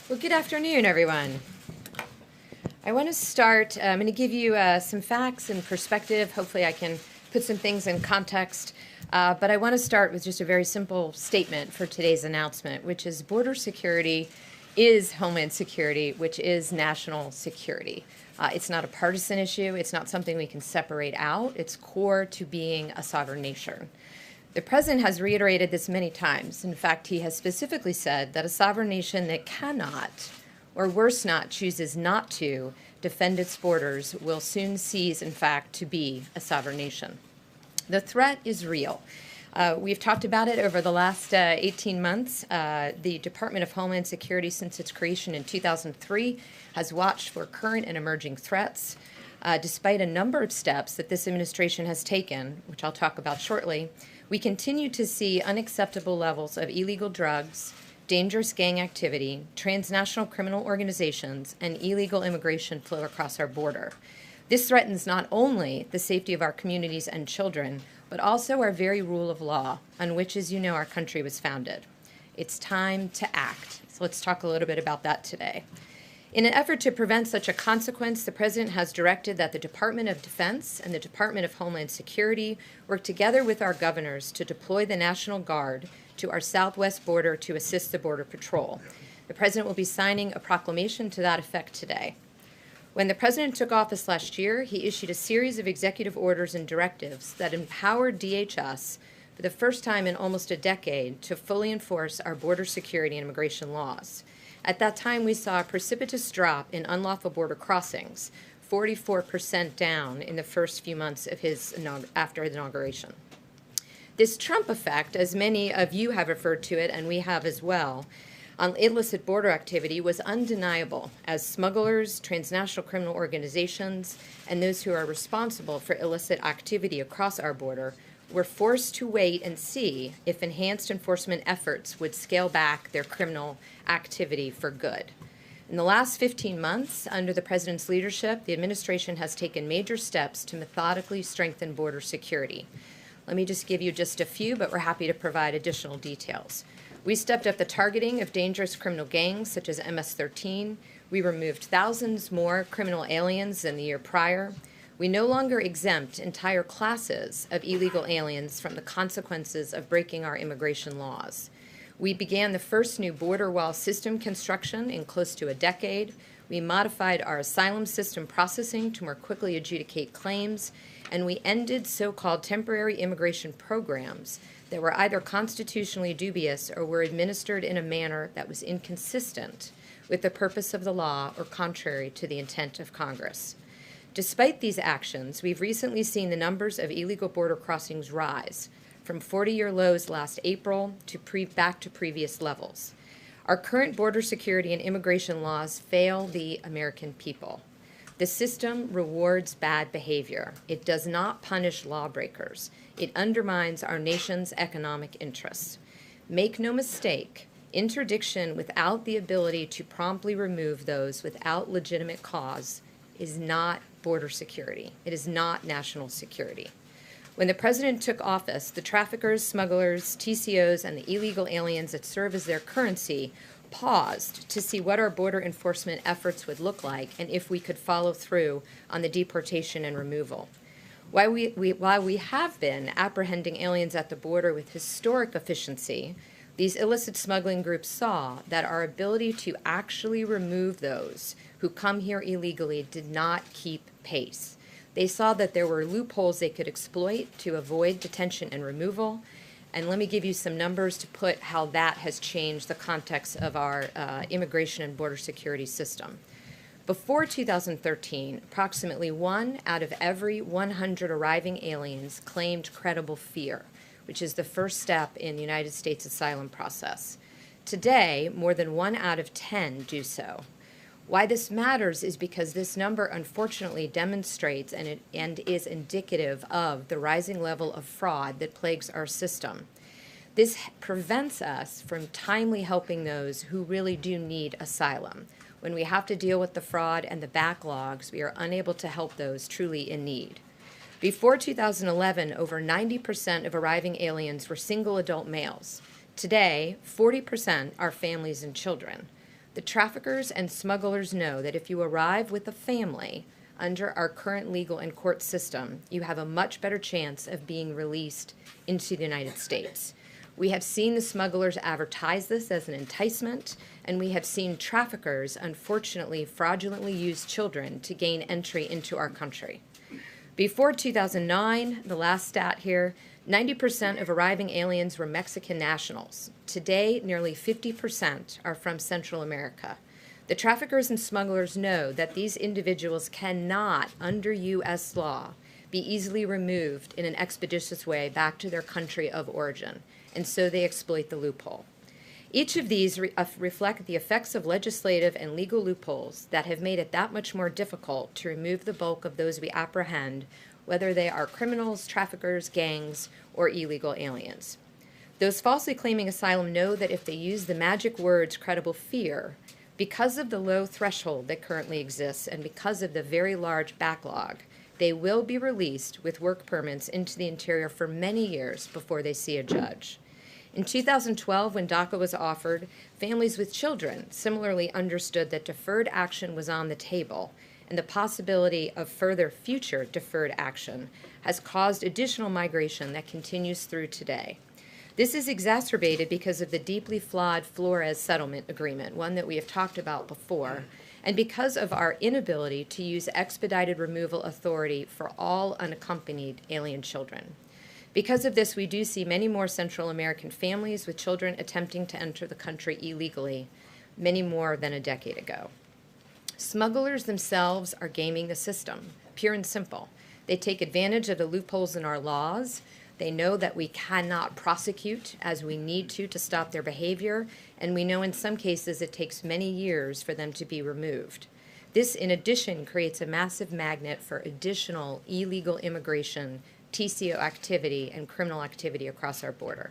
Well, good afternoon, everyone. I want to start, I'm going to give you some facts and perspective. Hopefully I can put some things in context. But I want to start with just a very simple statement for today's announcement, which is border security is homeland security, which is national security. It's not a partisan issue. It's not something we can separate out. It's core to being a sovereign nation. The president has reiterated this many times. In fact, he has specifically said that a sovereign nation that cannot, or worse not, chooses not to defend its borders will soon cease, in fact, to be a sovereign nation. The threat is real. We've talked about it over the last 18 months. The Department of Homeland Security, since its creation in 2003, has watched for current and emerging threats. Despite a number of steps that this administration has taken, which I'll talk about shortly, we continue to see unacceptable levels of illegal drugs, dangerous gang activity, transnational criminal organizations, and illegal immigration flow across our border. This threatens not only the safety of our communities and children, but also our very rule of law, on which, as you know, our country was founded. It's time to act. So let's talk a little bit about that today. In an effort to prevent such a consequence, the President has directed that the Department of Defense and the Department of Homeland Security work together with our governors to deploy the National Guard to our southwest border to assist the Border Patrol. The President will be signing a proclamation to that effect today. When the President took office last year, he issued a series of executive orders and directives that empowered DHS for the first time in almost a decade to fully enforce our border security and immigration laws. At that time, we saw a precipitous drop in unlawful border crossings, 44% down in the first few months of after his inauguration. This Trump effect, as many of you have referred to it, and we have as well, on illicit border activity was undeniable as smugglers, transnational criminal organizations, and those who are responsible for illicit activity across our border were forced to wait and see if enhanced enforcement efforts would scale back their criminal activity for good. In the last 15 months, under the President's leadership, the administration has taken major steps to methodically strengthen border security. Let me just give you just a few, but we're happy to provide additional details. We stepped up the targeting of dangerous criminal gangs such as MS-13. We removed thousands more criminal aliens than the year prior. We no longer exempt entire classes of illegal aliens from the consequences of breaking our immigration laws. We began the first new border wall system construction in close to a decade. We modified our asylum system processing to more quickly adjudicate claims, and we ended so-called temporary immigration programs that were either constitutionally dubious or were administered in a manner that was inconsistent with the purpose of the law or contrary to the intent of Congress. Despite these actions, we've recently seen the numbers of illegal border crossings rise from 40-year lows last April to back to previous levels. Our current border security and immigration laws fail the American people. The system rewards bad behavior. It does not punish lawbreakers. It undermines our nation's economic interests. Make no mistake, interdiction without the ability to promptly remove those without legitimate cause is not border security. It is not national security. When the President took office, the traffickers, smugglers, TCOs, and the illegal aliens that serve as their currency paused to see what our border enforcement efforts would look like and if we could follow through on the deportation and removal. While we have been apprehending aliens at the border with historic efficiency, these illicit smuggling groups saw that our ability to actually remove those who come here illegally did not keep pace. They saw that there were loopholes they could exploit to avoid detention and removal. And let me give you some numbers to put how that has changed the context of our immigration and border security system. Before 2013, approximately 1 out of every 100 arriving aliens claimed credible fear, which is the first step in the United States asylum process. Today, more than 1 out of 10 do so. Why this matters is because this number unfortunately demonstrates and is indicative of the rising level of fraud that plagues our system. This prevents us from timely helping those who really do need asylum. When we have to deal with the fraud and the backlogs, we are unable to help those truly in need. Before 2011, over 90% of arriving aliens were single adult males. Today, 40% are families and children. The traffickers and smugglers know that if you arrive with a family under our current legal and court system, you have a much better chance of being released into the United States. We have seen the smugglers advertise this as an enticement, and we have seen traffickers, unfortunately, fraudulently use children to gain entry into our country. Before 2009, the last stat here, 90% of arriving aliens were Mexican nationals. Today, nearly 50% are from Central America. The traffickers and smugglers know that these individuals cannot, under U.S. law, be easily removed in an expeditious way back to their country of origin, and so they exploit the loophole. Each of these reflect the effects of legislative and legal loopholes that have made it that much more difficult to remove the bulk of those we apprehend, whether they are criminals, traffickers, gangs, or illegal aliens. Those falsely claiming asylum know that if they use the magic words credible fear, because of the low threshold that currently exists and because of the very large backlog, they will be released with work permits into the interior for many years before they see a judge. In 2012, when DACA was offered, families with children similarly understood that deferred action was on the table, and the possibility of further future deferred action has caused additional migration that continues through today. This is exacerbated because of the deeply flawed Flores settlement agreement, one that we have talked about before, and because of our inability to use expedited removal authority for all unaccompanied alien children. Because of this, we do see many more Central American families with children attempting to enter the country illegally, many more than a decade ago. Smugglers themselves are gaming the system, pure and simple. They take advantage of the loopholes in our laws. They know that we cannot prosecute as we need to stop their behavior, and we know in some cases it takes many years for them to be removed. This, in addition, creates a massive magnet for additional illegal immigration, TCO activity, and criminal activity across our border.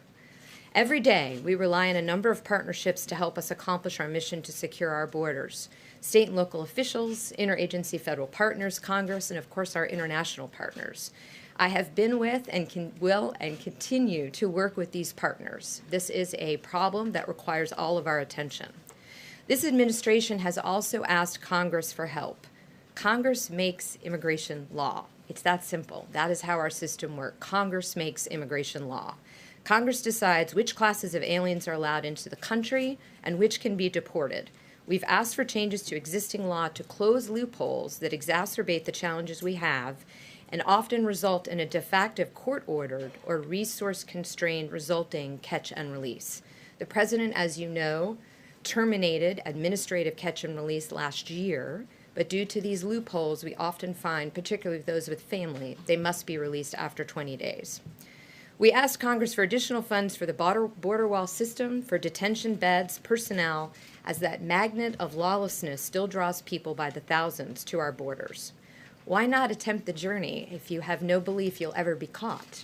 Every day, we rely on a number of partnerships to help us accomplish our mission to secure our borders. State and local officials, interagency federal partners, Congress, and of course our international partners. I have been with and will continue to work with these partners. This is a problem that requires all of our attention. This administration has also asked Congress for help. Congress makes immigration law. It's that simple. That is how our system works. Congress makes immigration law. Congress decides which classes of aliens are allowed into the country and which can be deported. We've asked for changes to existing law to close loopholes that exacerbate the challenges we have and often result in a de facto court-ordered or resource-constrained resulting catch and release. The President, as you know, terminated administrative catch and release last year, but due to these loopholes, we often find, particularly those with family, they must be released after 20 days. We asked Congress for additional funds for the border wall system, for detention beds, personnel, as that magnet of lawlessness still draws people by the thousands to our borders. Why not attempt the journey if you have no belief you'll ever be caught?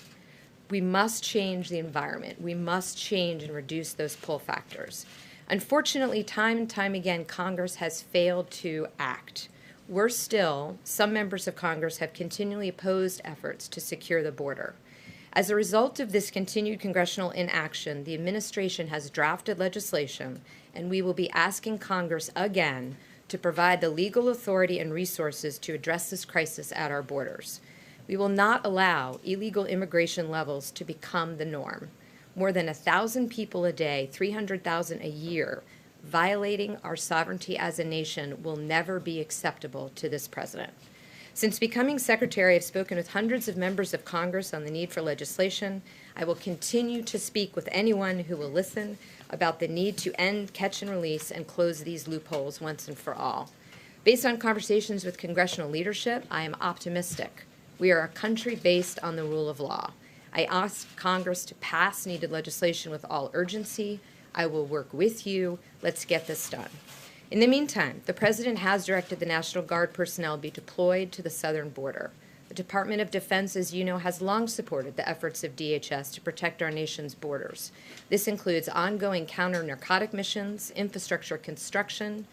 We must change the environment. We must change and reduce those pull factors. Unfortunately, time and time again, Congress has failed to act. Worse still, some members of Congress have continually opposed efforts to secure the border. As a result of this continued congressional inaction, the administration has drafted legislation, and we will be asking Congress again to provide the legal authority and resources to address this crisis at our borders. We will not allow illegal immigration levels to become the norm. More than 1,000 people a day, 300,000 a year, violating our sovereignty as a nation will never be acceptable to this president. Since becoming secretary, I've spoken with hundreds of members of Congress on the need for legislation. I will continue to speak with anyone who will listen about the need to end catch and release and close these loopholes once and for all. Based on conversations with congressional leadership, I am optimistic. We are a country based on the rule of law. I ask Congress to pass needed legislation with all urgency. I will work with you. Let's get this done. In the meantime, the President has directed the National Guard personnel be deployed to the southern border. The Department of Defense, as you know, has long supported the efforts of DHS to protect our nation's borders. This includes ongoing counter-narcotic missions, infrastructure construction,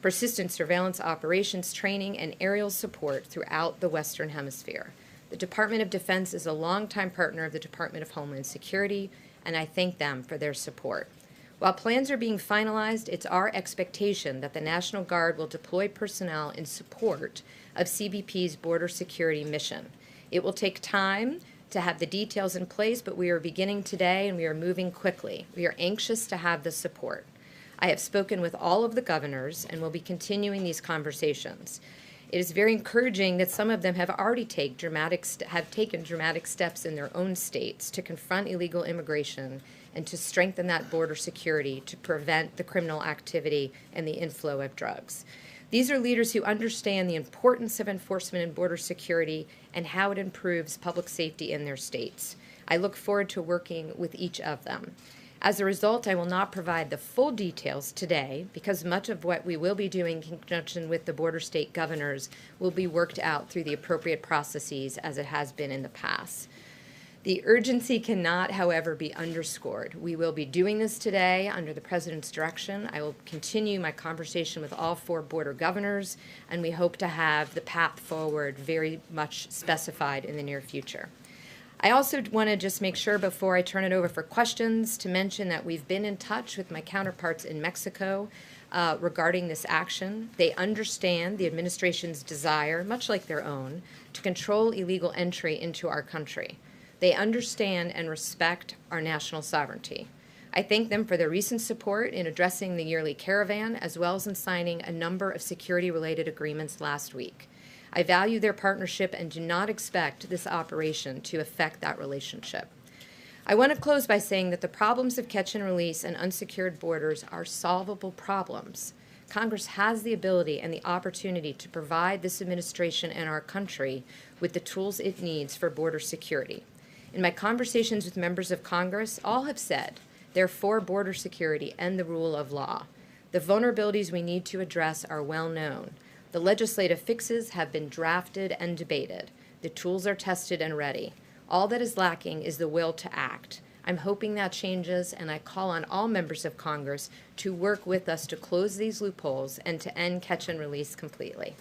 persistent surveillance operations training, and aerial support throughout the Western Hemisphere. The Department of Defense is a longtime partner of the Department of Homeland Security, and I thank them for their support. While plans are being finalized, it's our expectation that the National Guard will deploy personnel in support of CBP's border security mission. It will take time to have the details in place, but we are beginning today and we are moving quickly. We are anxious to have the support. I have spoken with all of the governors and will be continuing these conversations. It is very encouraging that some of them have already taken dramatic steps in their own states to confront illegal immigration and to strengthen that border security to prevent the criminal activity and the inflow of drugs. These are leaders who understand the importance of enforcement and border security and how it improves public safety in their states. I look forward to working with each of them. As a result, I will not provide the full details today because much of what we will be doing in conjunction with the border state governors will be worked out through the appropriate processes as it has been in the past. The urgency cannot, however, be underscored. We will be doing this today under the President's direction. I will continue my conversation with all 4 border governors, and we hope to have the path forward very much specified in the near future. I also want to just make sure before I turn it over for questions to mention that we've been in touch with my counterparts in Mexico regarding this action. They understand the administration's desire, much like their own, to control illegal entry into our country. They understand and respect our national sovereignty. I thank them for their recent support in addressing the yearly caravan, as well as in signing a number of security-related agreements last week. I value their partnership and do not expect this operation to affect that relationship. I want to close by saying that the problems of catch and release and unsecured borders are solvable problems. Congress has the ability and the opportunity to provide this administration and our country with the tools it needs for border security. In my conversations with members of Congress, all have said they're for border security and the rule of law. The vulnerabilities we need to address are well known. The legislative fixes have been drafted and debated. The tools are tested and ready. All that is lacking is the will to act. I'm hoping that changes, and I call on all members of Congress to work with us to close these loopholes and to end catch and release completely.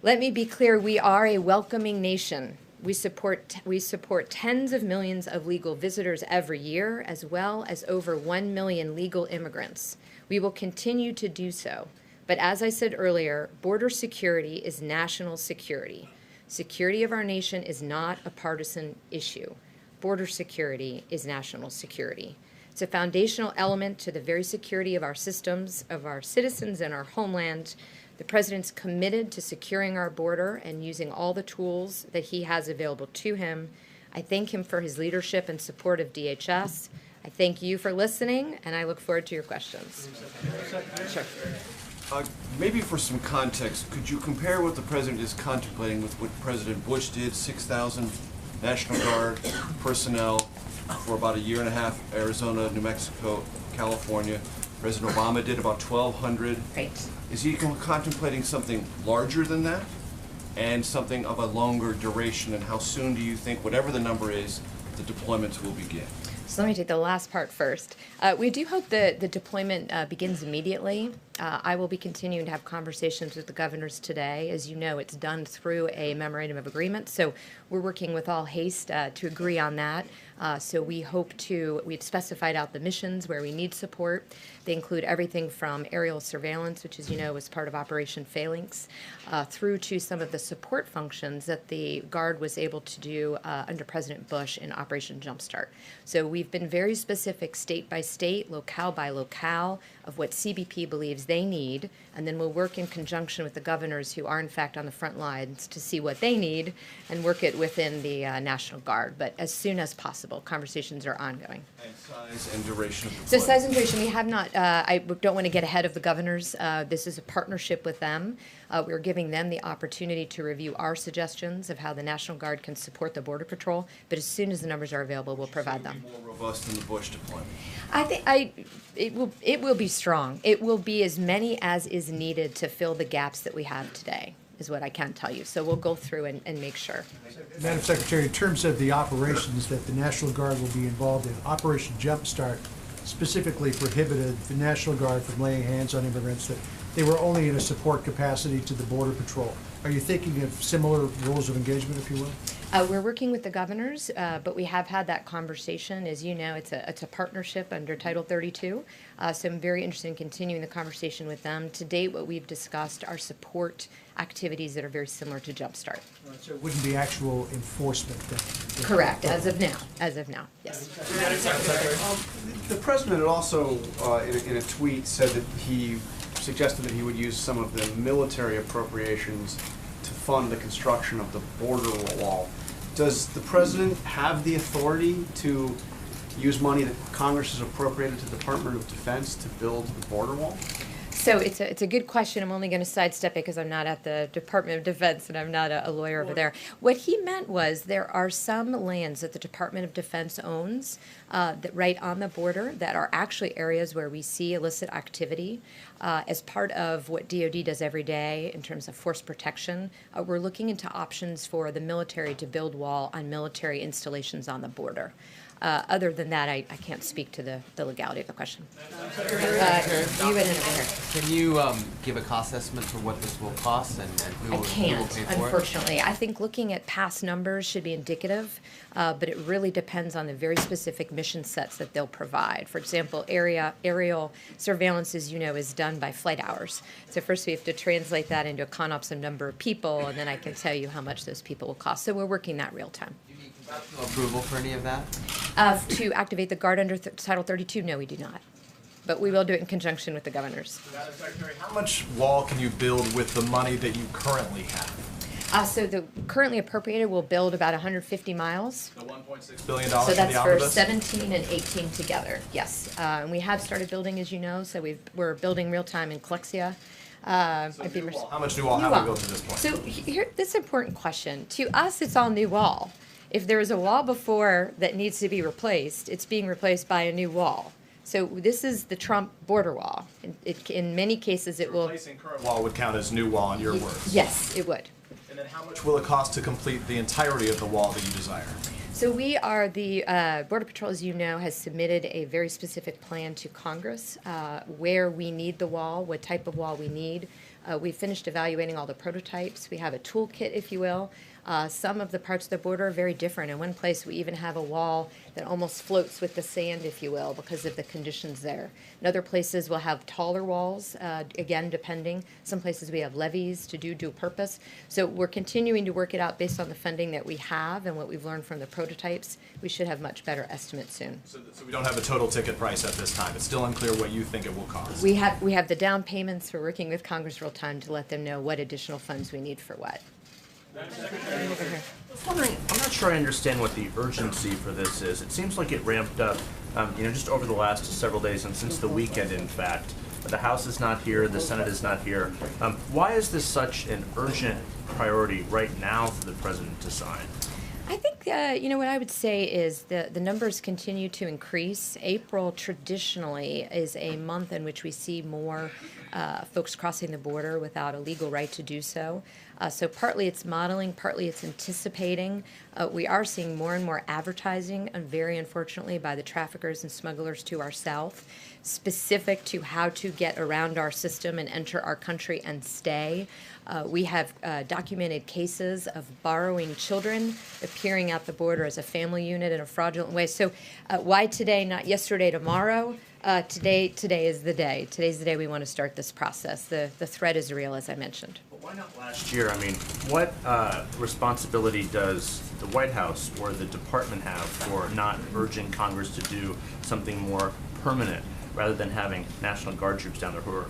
Let me be clear, we are a welcoming nation. We support tens of millions of legal visitors every year, as well as over 1 million legal immigrants. We will continue to do so. But as I said earlier, border security is national security. Security of our nation is not a partisan issue. Border security is national security. It's a foundational element to the very security of our systems, of our citizens, and our homeland. The President's committed to securing our border and using all the tools that he has available to him. I thank him for his leadership and support of DHS. I thank you for listening, and I look forward to your questions. Sure. Maybe for some context, could you compare what the President is contemplating with what President Bush did, 6,000 National Guard personnel for about a year and a half, Arizona, New Mexico, California. President Obama did about 1,200. Right. Is he contemplating something larger than that and something of a longer duration, and how soon do you think, whatever the number is, the deployments will begin? So let me take the last part first. We do hope that the deployment begins immediately. I will be continuing to have conversations with the governors today. As you know, it's done through a memorandum of agreement, so we're working with all haste to agree on that. So we've specified out the missions where we need support. They include everything from aerial surveillance, which, as you know, was part of Operation Phalanx, through to some of the support functions that the Guard was able to do under President Bush in Operation Jumpstart. So we've been very specific state by state, locale by locale, of what CBP believes they need, and then we'll work in conjunction with the governors who are in fact on the front lines to see what they need and work it within the National Guard. But as soon as possible, conversations are ongoing. And size and duration of deployment? So size and duration, we have not, I don't want to get ahead of the governors. This is a partnership with them. We're giving them the opportunity to review our suggestions of how the National Guard can support the Border Patrol, but as soon as the numbers are available, we'll provide them. More robust than the Bush deployment? I think it will be strong. It will be as many as is needed to fill the gaps that we have today, is what I can tell you. So we'll go through and make sure. Madam Secretary, in terms of the operations that the National Guard will be involved in, Operation Jumpstart specifically prohibited the National Guard from laying hands on immigrants that they were only in a support capacity to the Border Patrol. Are you thinking of similar rules of engagement, if you will? We're working with the governors, but we have had that conversation. As you know, it's a partnership under Title 32, so I'm very interested in continuing the conversation with them. To date, what we've discussed are support activities that are very similar to Jumpstart. So it wouldn't be actual enforcement then? Correct, as of now, yes. The president had also, in a tweet, said that he suggested that he would use some of the military appropriations to fund the construction of the border wall. Does the president have the authority to use money that Congress has appropriated to the Department of Defense to build the border wall? So it's a good question. I'm only going to sidestep it because I'm not at the Department of Defense and I'm not a lawyer over there. What he meant was there are some lands that the Department of Defense owns that right on the border that are actually areas where we see illicit activity. As part of what DoD does every day in terms of force protection, we're looking into options for the military to build wall on military installations on the border. Other than that, I can't speak to the legality of the question. You and over here. Can you give a cost estimate for what this will cost and who I will can't, pay for it? unfortunately. I think looking at past numbers should be indicative, but it really depends on the very specific mission sets that they'll provide. For example, aerial surveillance, as you know, is done by flight hours. So first we have to translate that into a CONOPS number of people, and then I can tell you how much those people will cost. So we're working that real time. Do you need congressional approval for any of that? To activate the Guard under Title 32, no, we do not. But we will do it in conjunction with the governors. Madam Secretary, how much wall can you build with the money that you currently have? So the currently appropriated will build about 150 miles. The $1.6 billion So for that's the for omnibus? 17 and 18 together, yes. And we have started building, as you know, so we're building real time in Clexia. So I'd be new res- wall. How much new wall New have we wall. built to this point? So here, this is an important question. To us, it's all new wall. If there was a wall before that needs to be replaced, it's being replaced by a new wall. So this is the Trump border wall. In many cases, it will. Replacing current wall would count as new wall in your words. Yes, it would. And then how much will it cost to complete the entirety of the wall that you desire? So we are, the Border Patrol, as you know, has submitted a very specific plan to Congress where we need the wall, what type of wall we need. We finished evaluating all the prototypes. We have a toolkit, if you will. Some of the parts of the border are very different. In one place, we even have a wall that almost floats with the sand, if you will, because of the conditions there. In other places, we'll have taller walls, again, depending. Some places we have levees to do dual purpose. So we're continuing to work it out based on the funding that we have and what we've learned from the prototypes. We should have much better estimates soon. So we don't have a total ticket price at this time. It's still unclear what you think it will cost. We have the down payments. We're working with Congress real time to let them know what additional funds we need for what. I was wondering, I'm not sure I understand what the urgency for this is. It seems like it ramped up, just over the last several days and since the weekend, in fact. The House is not here, the Senate is not here. Why is this such an urgent priority right now for the president to sign? I think, what I would say is the numbers continue to increase. April traditionally is a month in which we see more folks crossing the border without a legal right to do so. So partly it's modeling, partly it's anticipating. We are seeing more and more advertising, and very unfortunately by the traffickers and smugglers to our south, specific to how to get around our system and enter our country and stay. We have documented cases of borrowing children, appearing at the border as a family unit in a fraudulent way. So why today, not yesterday, tomorrow? Today is the day. Today's the day we want to start this process. The threat is real, as I mentioned. But why not last year? I mean, what responsibility does the White House or the department have for not urging Congress to do something more permanent rather than having National Guard troops down there who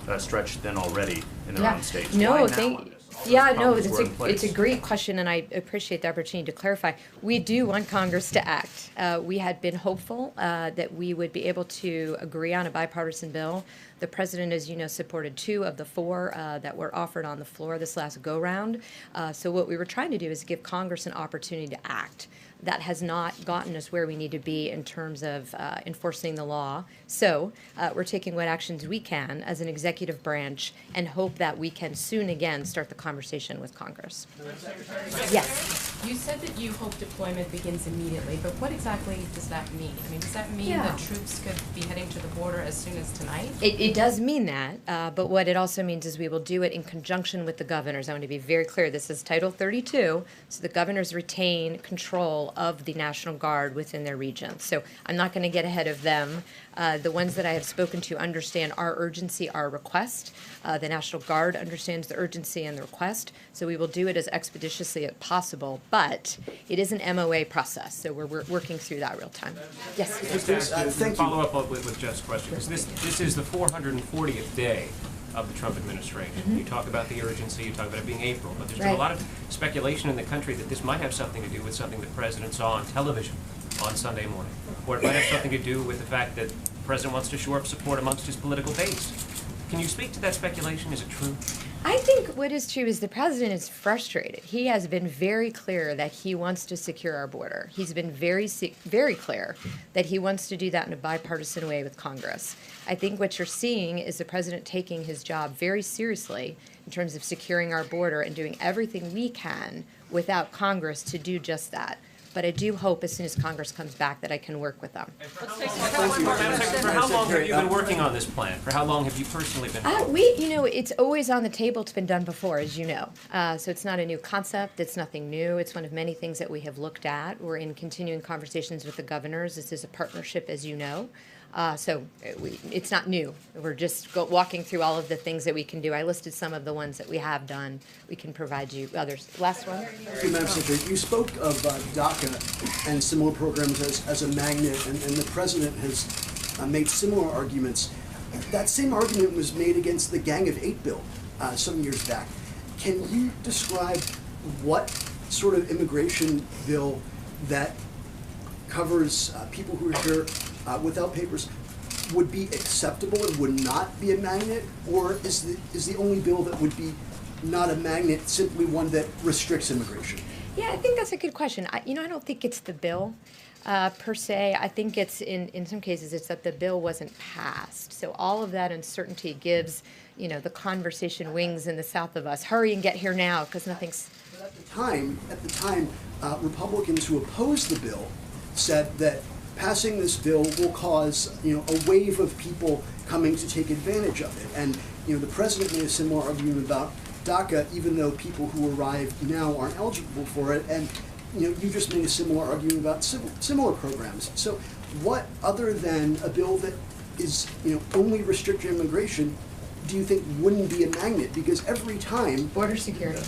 are stretched thin already in their own states? Why now on this? All those problems were in place. It's a great question, and I appreciate the opportunity to clarify. We do want Congress to act. We had been hopeful that we would be able to agree on a bipartisan bill. The president, as you know, supported 2 of the 4 that were offered on the floor this last go-round. So what we were trying to do is give Congress an opportunity to act. That has not gotten us where we need to be in terms of enforcing the law. So we're taking what actions we can as an executive branch and hope that we can soon again start the conversation with Congress. Yes. You said that you hope deployment begins immediately, but what exactly does that mean? I mean, does that mean Yeah. that troops could be heading to the border as soon as tonight? It does mean that, but what it also means is we will do it in conjunction with the governors. I want to be very clear, this is Title 32, so the governors retain control of the National Guard within their region. So I'm not going to get ahead of them. The ones that I have spoken to understand our urgency, our request. The National Guard understands the urgency and the request, so we will do it as expeditiously as possible, but it is an MOA process, so we're working through that real time. Yes? Just to ask you, thank you. follow up with Jeff's question, because this is the 440th day of the Trump administration. You talk about the urgency, you talk about it being April, but there's been a Right. lot of speculation in the country that this might have something to do with something the President saw on television on Sunday morning, or it might have something to do with the fact that the President wants to shore up support amongst his political base. Can you speak to that speculation? Is it true? I think what is true is the president is frustrated. He has been very clear that he wants to secure our border. He's been very clear that he wants to do that in a bipartisan way with Congress. I think what you're seeing is the president taking his job very seriously in terms of securing our border and doing everything we can without Congress to do just that. But I do hope as soon as Congress comes back that I can work with them. For how long have you been working on this plan? For how long have you personally been? It's always on the table. It's been done before, as you know. So it's not a new concept. It's nothing new. It's one of many things that we have looked at. We're in continuing conversations with the governors. This is a partnership, as you know. It's not new. We're just walking through all of the things that we can do. I listed some of the ones that we have done. We can provide you others. Last one. Thank you, Madam Secretary. You spoke of DACA and similar programs as a magnet, and the President has made similar arguments. That same argument was made against the Gang of Eight bill some years back. Can you describe what sort of immigration bill that covers people who are here without papers would be acceptable and would not be a magnet, or is the only bill that would be not a magnet simply one that restricts immigration? Yeah, I think that's a good question. I don't think it's the bill per se. I think it's in some cases it's that the bill wasn't passed. So all of that uncertainty gives the conversation wings in the south of us. Hurry and get here now because nothing's. But at the time, Republicans who opposed the bill said that passing this bill will cause a wave of people coming to take advantage of it. And the president made a similar argument about DACA, even though people who arrive now aren't eligible for it. And you just made a similar argument about similar programs. So what other than a bill that is only restricting immigration do you think wouldn't be a magnet? Because every time Border security.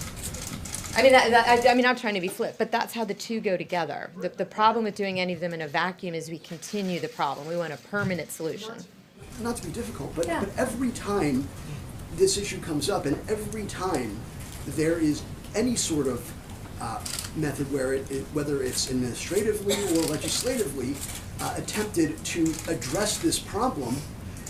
I'm not trying to be flip, but that's how the two go together. The problem with doing any of them in a vacuum is we continue the problem. We want a permanent solution. not to be difficult, but, Yeah. but every time this issue comes up, and every time there is any sort of method where whether it's administratively or legislatively attempted to address this problem,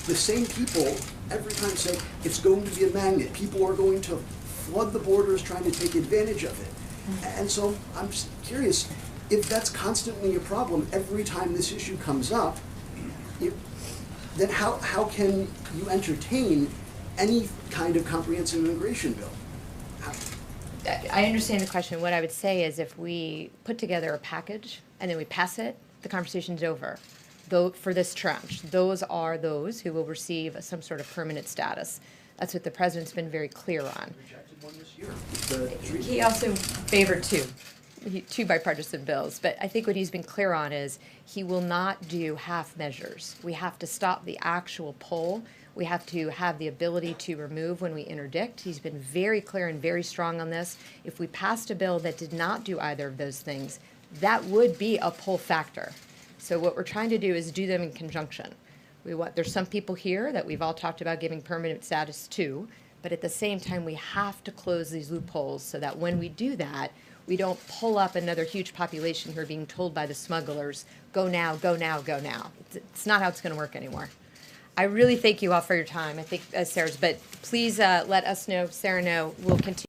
the same people every time say it's going to be a magnet. People are going to flood the borders trying to take advantage of it. And so I'm just curious, if that's constantly a problem every time this issue comes up, then how can you entertain any kind of comprehensive immigration bill? I understand the question. What I would say is if we put together a package and then we pass it, the conversation's over. Though for this tranche, those are those who will receive some sort of permanent status. That's what the president's been very clear on. Rejected one this year. He also favored two bipartisan bills, but I think what he's been clear on is he will not do half measures. We have to stop the actual pull. We have to have the ability to remove when we interdict. He's been very clear and very strong on this. If we passed a bill that did not do either of those things, that would be a pull factor. So what we're trying to do is do them in conjunction. There's some people here that we've all talked about giving permanent status to, but at the same time, we have to close these loopholes so that when we do that, we don't pull up another huge population who are being told by the smugglers, go now, go now, go now. It's not how it's going to work anymore. I really thank you all for your time. I think, Sarah's, but please let us know, Sarah know, we'll continue.